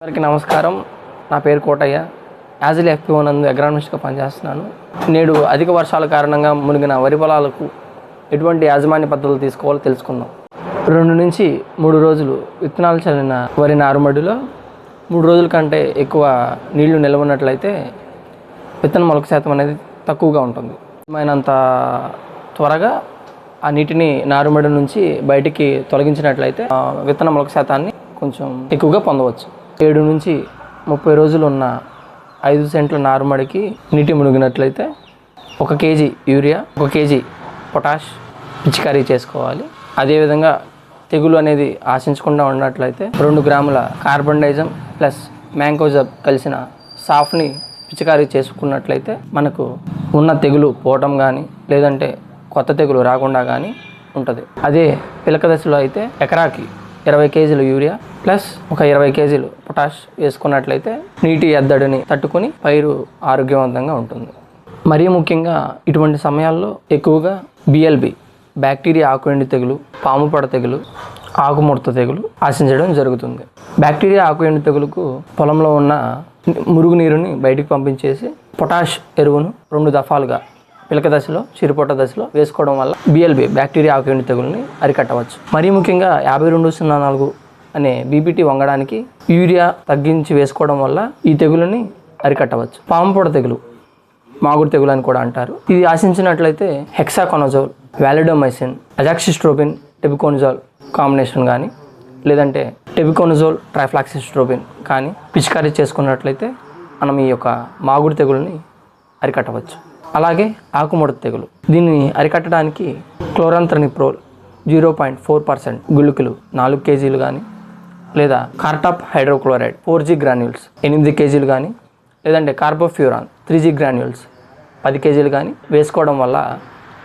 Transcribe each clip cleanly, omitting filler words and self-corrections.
అందరికీ నమస్కారం. నా పేరు కోటయ్య. యాజిల్ ఎఫ్పిఓ నందు అగ్రానమిస్ట్గా పనిచేస్తున్నాను. నేడు అధిక వర్షాల కారణంగా మునిగిన వరి పొలాలకు ఎటువంటి యాజమాన్య పద్ధతులు తీసుకోవాలో తెలుసుకుందాం. 2 నుంచి 3 రోజులు విత్తనాలు చల్లిన వరి నారుమడిలో 3 రోజుల కంటే ఎక్కువ నీళ్లు నిల్వ ఉన్నట్లయితే విత్తన మొలక శాతం అనేది తక్కువగా ఉంటుంది. అయినంత త్వరగా ఆ నీటిని నారుమడి నుంచి బయటికి తొలగించినట్లయితే విత్తన మొలక శాతాన్ని కొంచెం ఎక్కువగా పొందవచ్చు. 7 నుంచి 30 రోజులు ఉన్న 5 సెంట్ల నారుమడికి నీటి మునిగినట్లయితే 1 కేజీ యూరియా, 1 కేజీ పొటాష్ పిచికారీ చేసుకోవాలి. అదేవిధంగా తెగులు అనేది ఆశించకుండా ఉన్నట్లయితే 2 గ్రాముల కార్బన్డైజం ప్లస్ మ్యాంకోజబ్ కలిసిన సాఫ్ని పిచికారీ చేసుకున్నట్లయితే మనకు ఉన్న తెగులు పోవటం కానీ లేదంటే కొత్త తెగులు రాకుండా కానీ ఉంటుంది. అదే పిలక దశలో అయితే ఎకరాకి 20 కేజీలు యూరియా ప్లస్ ఒక 20 కేజీలు పొటాష్ వేసుకున్నట్లయితే నీటి ఎద్దడిని తట్టుకుని పైరు ఆరోగ్యవంతంగా ఉంటుంది. మరీ ముఖ్యంగా ఇటువంటి సమయాల్లో ఎక్కువగా బిఎల్బి బ్యాక్టీరియా ఆకుఎండు తెగులు, పాముపొడ తెగులు, ఆకుముడత తెగులు ఆశించడం జరుగుతుంది. బ్యాక్టీరియా ఆకుఎండు తెగులుకు పొలంలో ఉన్న మురుగునీరుని బయటికి పంపించేసి పొటాష్ ఎరువును 2 దఫాలుగా పిలక దశలో, చిరుపొట్ట దశలో వేసుకోవడం వల్ల బిఎల్బి బ్యాక్టీరియా ఆకుఎండు తెగుల్ని అరికట్టవచ్చు. మరీ ముఖ్యంగా 5204 అనే బీపీటీ వంగడానికి యూరియా తగ్గించి వేసుకోవడం వల్ల ఈ తెగులని అరికట్టవచ్చు. పాముపొడ తెగులు, మాగుడు తెగులు అని కూడా అంటారు. ఇది ఆశించినట్లయితే హెక్సాకొనజోల్, వాలిడోమైసిన్, అజాక్సిస్ట్రోబిన్, టెబుకోనజోల్ కాంబినేషన్ కానీ లేదంటే టెబుకోనజోల్ ట్రైఫ్లాక్సిస్ట్రోబిన్ కానీ పిచికారీ చేసుకున్నట్లయితే మనం ఈ యొక్క మాగుడు తెగులని అరికట్టవచ్చు. అలాగే ఆకుముడత తెగులు, దీన్ని అరికట్టడానికి క్లోరంత్రనిప్రోల్ 0.4% గుళికలు 4 కేజీలు కానీ లేదా కార్టాప్ హైడ్రోక్లోరైడ్ 4G గ్రాన్యూల్స్ 8 కేజీలు కానీ లేదంటే కార్బోఫ్యూరాన్ 3G గ్రాన్యూల్స్ 10 కేజీలు కానీ వేసుకోవడం వల్ల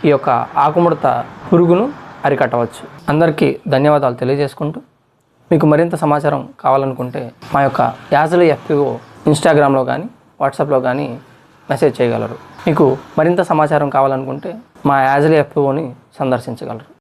ఈ యొక్క ఆకుముడత పురుగును అరికట్టవచ్చు. అందరికీ ధన్యవాదాలు తెలియజేసుకుంటూ మీకు మరింత సమాచారం కావాలనుకుంటే మా యొక్క యాజిల్ ఎఫ్పిఓ ఇన్స్టాగ్రామ్లో కానీ వాట్సాప్లో కానీ మెసేజ్ చేయగలరు. మీకు మరింత సమాచారం కావాలనుకుంటే మా యాజిల్ ఎఫ్పిఓని సందర్శించగలరు.